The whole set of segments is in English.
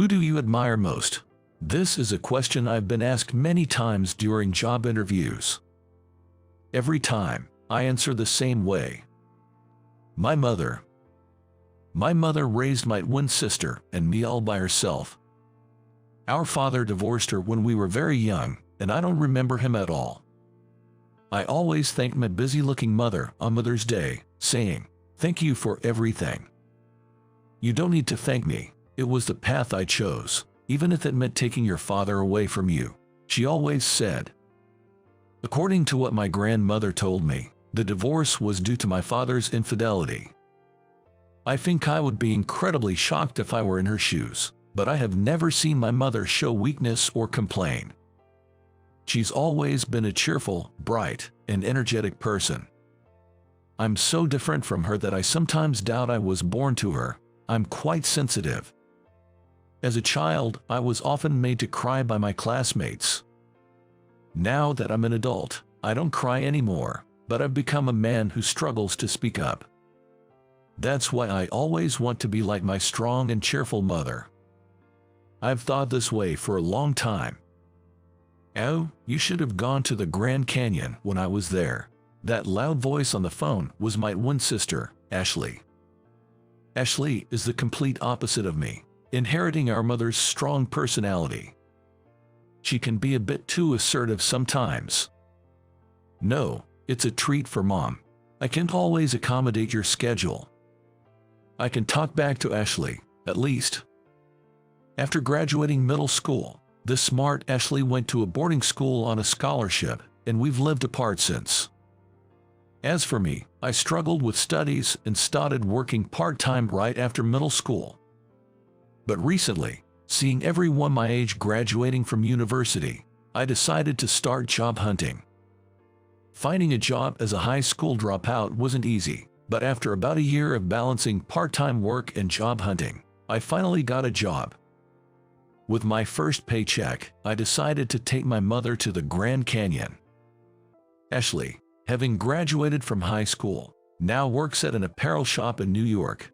Who do you admire most? This is a question I've been asked many times during job interviews. Every time, I answer the same way. My mother. My mother raised my twin sister and me all by herself. Our father divorced her when we were very young, and I don't remember him at all. I always thank my busy-looking mother on Mother's Day, saying, "Thank you for everything. You don't need to thank me. It was the path I chose, even if it meant taking your father away from you," she always said. According to what my grandmother told me, the divorce was due to my father's infidelity. I think I would be incredibly shocked if I were in her shoes, but I have never seen my mother show weakness or complain. She's always been a cheerful, bright, and energetic person. I'm so different from her that I sometimes doubt I was born to her. I'm quite sensitive. As a child, I was often made to cry by my classmates. Now that I'm an adult, I don't cry anymore, but I've become a man who struggles to speak up. That's why I always want to be like my strong and cheerful mother. I've thought this way for a long time. "Oh, you should have gone to the Grand Canyon when I was there." That loud voice on the phone was my twin sister, Ashley. Ashley is the complete opposite of me, inheriting our mother's strong personality. She can be a bit too assertive sometimes. "No, it's a treat for Mom. I can't always accommodate your schedule." I can talk back to Ashley, at least. After graduating middle school, the smart Ashley went to a boarding school on a scholarship, and we've lived apart since. As for me, I struggled with studies and started working part-time right after middle school. But recently, seeing everyone my age graduating from university, I decided to start job hunting. Finding a job as a high school dropout wasn't easy, but after about a year of balancing part-time work and job hunting, I finally got a job. With my first paycheck, I decided to take my mother to the Grand Canyon. Ashley, having graduated from high school, now works at an apparel shop in New York.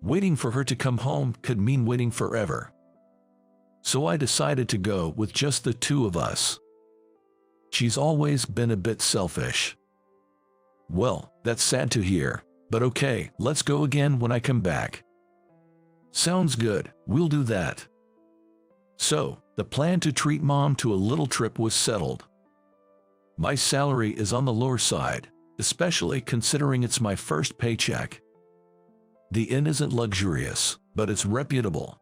Waiting for her to come home could mean waiting forever. So I decided to go with just the two of us. She's always been a bit selfish. Well, that's sad to hear, but okay, let's go again when I come back. Sounds good, we'll do that. So, the plan to treat Mom to a little trip was settled. My salary is on the lower side, especially considering it's my first paycheck. The inn isn't luxurious, but it's reputable.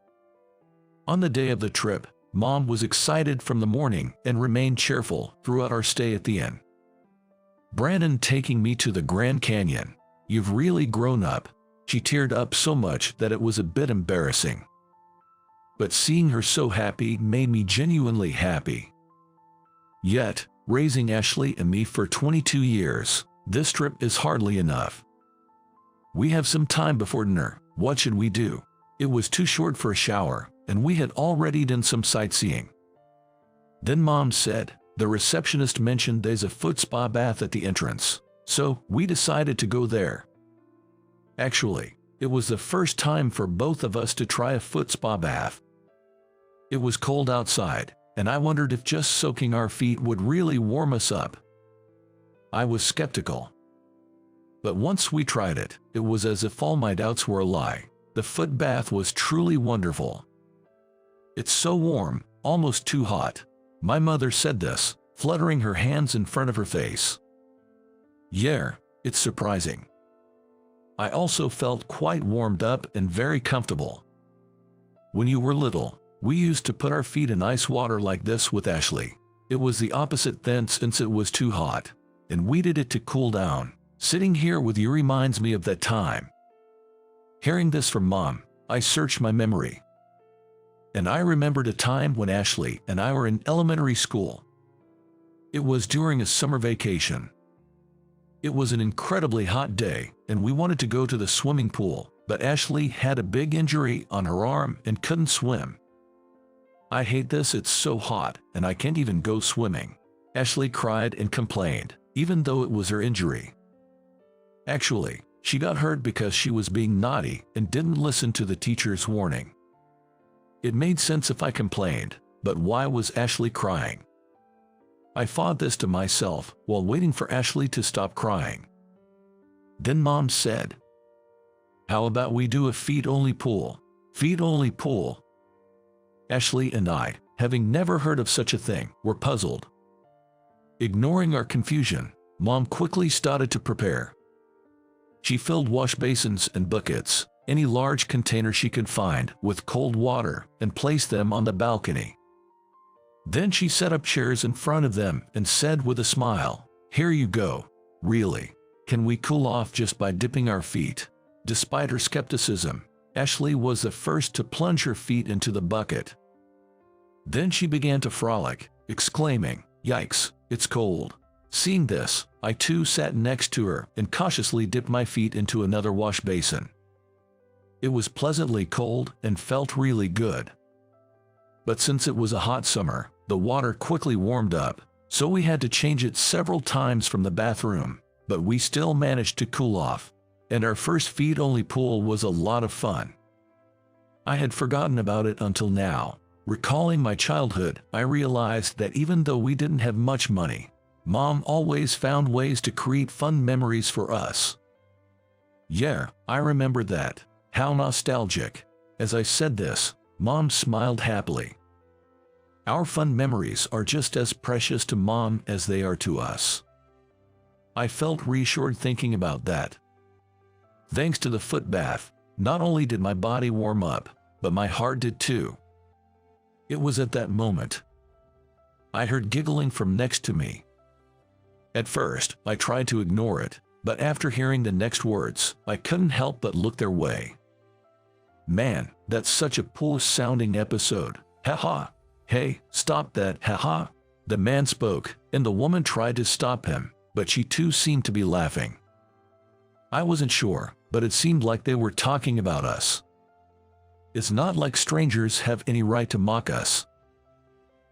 On the day of the trip, Mom was excited from the morning and remained cheerful throughout our stay at the inn. "Brandon taking me to the Grand Canyon. You've really grown up." She teared up so much that it was a bit embarrassing. But seeing her so happy made me genuinely happy. Yet, raising Ashley and me for 22 years, this trip is hardly enough. "We have some time before dinner. What should we do?" It was too short for a shower, and we had already done some sightseeing. Then Mom said, the receptionist mentioned there's a foot spa bath at the entrance, so we decided to go there. Actually, it was the first time for both of us to try a foot spa bath. It was cold outside, and I wondered if just soaking our feet would really warm us up. I was skeptical. But once we tried it, it was as if all my doubts were a lie. The foot bath was truly wonderful. "It's so warm, almost too hot." My mother said this, fluttering her hands in front of her face. "Yeah, it's surprising." I also felt quite warmed up and very comfortable. When you were little, we used to put our feet in ice water like this with Ashley. It was the opposite then since it was too hot, and we did it to cool down. Sitting here with you reminds me of that time. Hearing this from Mom, I searched my memory. And I remembered a time when Ashley and I were in elementary school. It was during a summer vacation. It was an incredibly hot day, and we wanted to go to the swimming pool, but Ashley had a big injury on her arm and couldn't swim. "I hate this, it's so hot, and I can't even go swimming." Ashley cried and complained, even though it was her injury. Actually, she got hurt because she was being naughty and didn't listen to the teacher's warning. It made sense if I complained, but why was Ashley crying? I fought this to myself while waiting for Ashley to stop crying. Then Mom said, "How about we do a feet-only pool?" Feet-only pool? Ashley and I, having never heard of such a thing, were puzzled. Ignoring our confusion, Mom quickly started to prepare. She filled wash basins and buckets, any large container she could find, with cold water and placed them on the balcony. Then she set up chairs in front of them and said with a smile, "Here you go. Really? Can we cool off just by dipping our feet?" Despite her skepticism, Ashley was the first to plunge her feet into the bucket. Then she began to frolic, exclaiming, "Yikes, it's cold." Seeing this, I too sat next to her and cautiously dipped my feet into another wash basin. It was pleasantly cold and felt really good. But since it was a hot summer, the water quickly warmed up, so we had to change it several times from the bathroom, but we still managed to cool off, and our first feet-only pool was a lot of fun. I had forgotten about it until now. Recalling my childhood, I realized that even though we didn't have much money, Mom always found ways to create fun memories for us. Yeah, I remember that. How nostalgic. As I said this, Mom smiled happily. Our fun memories are just as precious to Mom as they are to us. I felt reassured thinking about that. Thanks to the foot bath, not only did my body warm up, but my heart did too. It was at that moment I heard giggling from next to me. At first, I tried to ignore it, but after hearing the next words, I couldn't help but look their way. "Man, that's such a poor-sounding episode. Haha. Hey, stop that, haha." The man spoke, and the woman tried to stop him, but she too seemed to be laughing. I wasn't sure, but it seemed like they were talking about us. It's not like strangers have any right to mock us.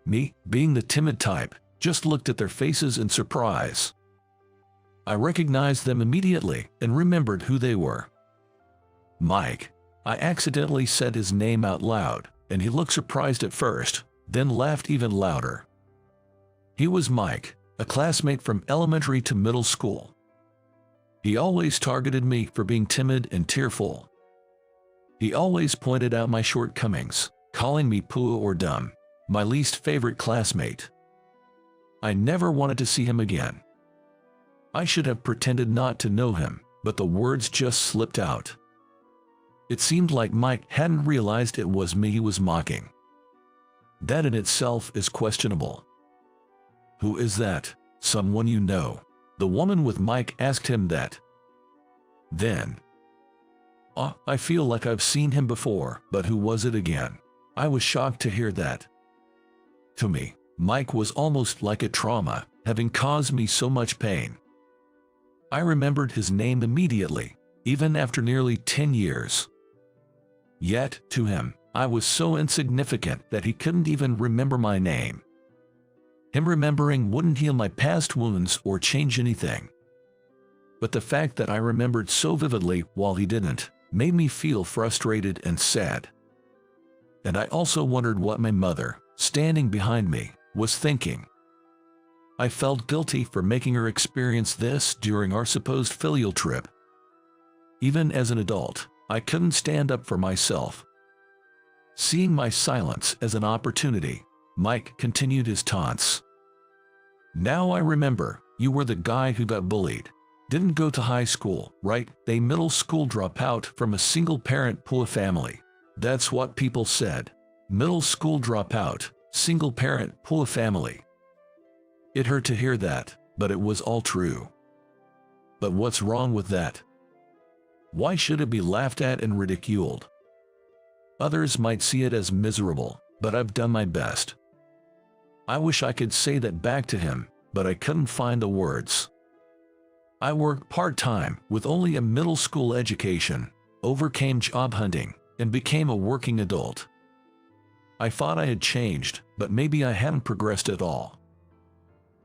Me, being the timid type, just looked at their faces in surprise. I recognized them immediately and remembered who they were. Mike. I accidentally said his name out loud, and he looked surprised at first, then laughed even louder. He was Mike, a classmate from elementary to middle school. He always targeted me for being timid and tearful. He always pointed out my shortcomings, calling me poor or dumb, my least favorite classmate. I never wanted to see him again. I should have pretended not to know him, but the words just slipped out. It seemed like Mike hadn't realized it was me he was mocking. That in itself is questionable. "Who is that? Someone you know?" The woman with Mike asked him that. Then, I feel like I've seen him before, but who was it again?" I was shocked to hear that. To me, Mike was almost like a trauma, having caused me so much pain. I remembered his name immediately, even after nearly 10 years. Yet, to him, I was so insignificant that he couldn't even remember my name. Him remembering wouldn't heal my past wounds or change anything. But the fact that I remembered so vividly while he didn't, made me feel frustrated and sad. And I also wondered what my mother, standing behind me, was thinking. I felt guilty for making her experience this during our supposed filial trip. Even as an adult, I couldn't stand up for myself. Seeing my silence as an opportunity, Mike continued his taunts. "Now I remember, you were the guy who got bullied. Didn't go to high school, right? A middle school dropout from a single-parent poor family. That's what people said. Middle school dropout, single-parent poor family." It hurt to hear that, but it was all true. But what's wrong with that? Why should it be laughed at and ridiculed? Others might see it as miserable, but I've done my best. I wish I could say that back to him, but I couldn't find the words. I worked part-time with only a middle school education, overcame job hunting, and became a working adult. I thought I had changed, but maybe I hadn't progressed at all.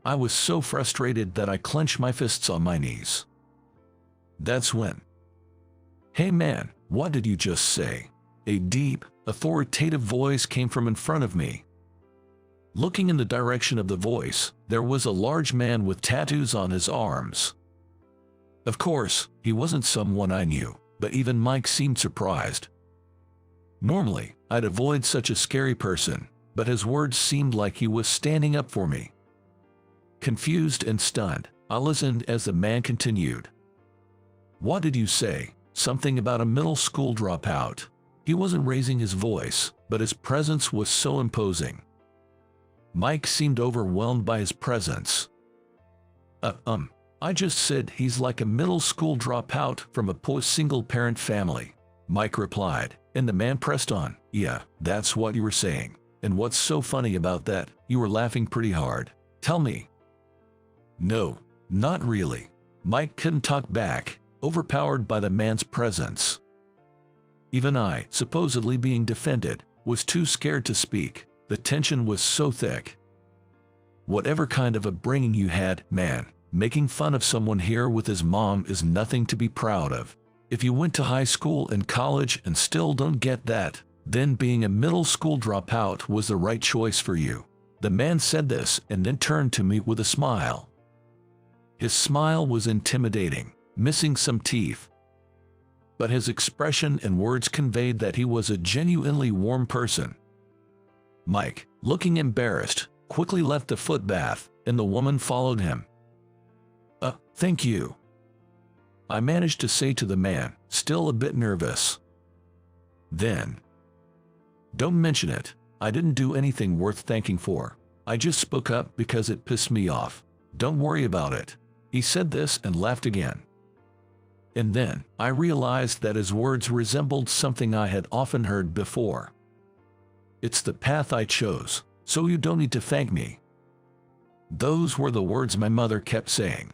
I was so frustrated that I clenched my fists on my knees. That's when, "Hey man, what did you just say?" A deep, authoritative voice came from in front of me. Looking in the direction of the voice, there was a large man with tattoos on his arms. Of course, he wasn't someone I knew, but even Mike seemed surprised. Normally, I'd avoid such a scary person, but his words seemed like he was standing up for me. Confused and stunned, I listened as the man continued. "What did you say? Something about a middle school dropout." He wasn't raising his voice, but his presence was so imposing. Mike seemed overwhelmed by his presence. I just said he's like a middle school dropout from a poor single-parent family," Mike replied, and the man pressed on. "Yeah, that's what you were saying. And what's so funny about that? You were laughing pretty hard. Tell me." "No, not really." Mike couldn't talk back, overpowered by the man's presence. Even I, supposedly being defended, was too scared to speak. The tension was so thick. "Whatever kind of upbringing you had, man, making fun of someone here with his mom is nothing to be proud of. If you went to high school and college and still don't get that, then being a middle school dropout was the right choice for you." The man said this and then turned to me with a smile. His smile was intimidating, missing some teeth. But his expression and words conveyed that he was a genuinely warm person. Mike, looking embarrassed, quickly left the footbath, and the woman followed him. Thank you," I managed to say to the man, still a bit nervous. Then, "Don't mention it. I didn't do anything worth thanking for. I just spoke up because it pissed me off. Don't worry about it." He said this and laughed again. And then, I realized that his words resembled something I had often heard before. "It's the path I chose, so you don't need to thank me." Those were the words my mother kept saying.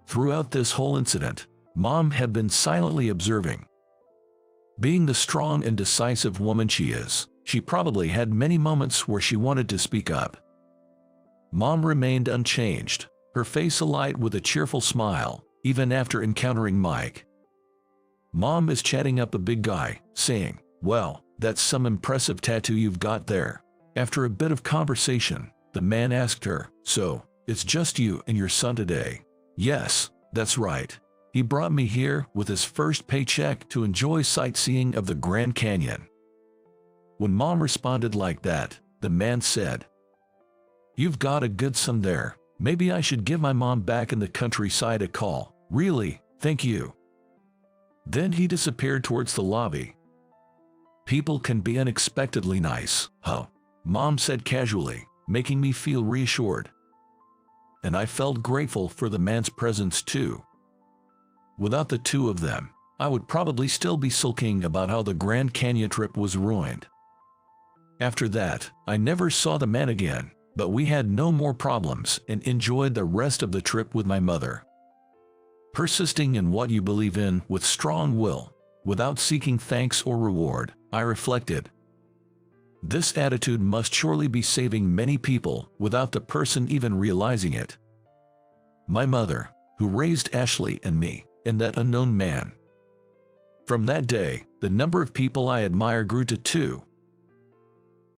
Throughout this whole incident, Mom had been silently observing. Being the strong and decisive woman she is, she probably had many moments where she wanted to speak up. Mom remained unchanged, her face alight with a cheerful smile, even after encountering Mike. Mom is chatting up a big guy, saying, "Well, that's some impressive tattoo you've got there." After a bit of conversation, the man asked her, "So, it's just you and your son today?" "Yes, that's right. He brought me here with his first paycheck to enjoy sightseeing of the Grand Canyon." When Mom responded like that, the man said, "You've got a good son there. Maybe I should give my mom back in the countryside a call. Really, thank you." Then he disappeared towards the lobby. "People can be unexpectedly nice, huh?" Mom said casually, making me feel reassured. And I felt grateful for the man's presence too. Without the two of them, I would probably still be sulking about how the Grand Canyon trip was ruined. After that, I never saw the man again, but we had no more problems and enjoyed the rest of the trip with my mother. Persisting in what you believe in with strong will, without seeking thanks or reward, I reflected. This attitude must surely be saving many people without the person even realizing it. My mother, who raised Ashley and me, and that unknown man. From that day, the number of people I admire grew to 2,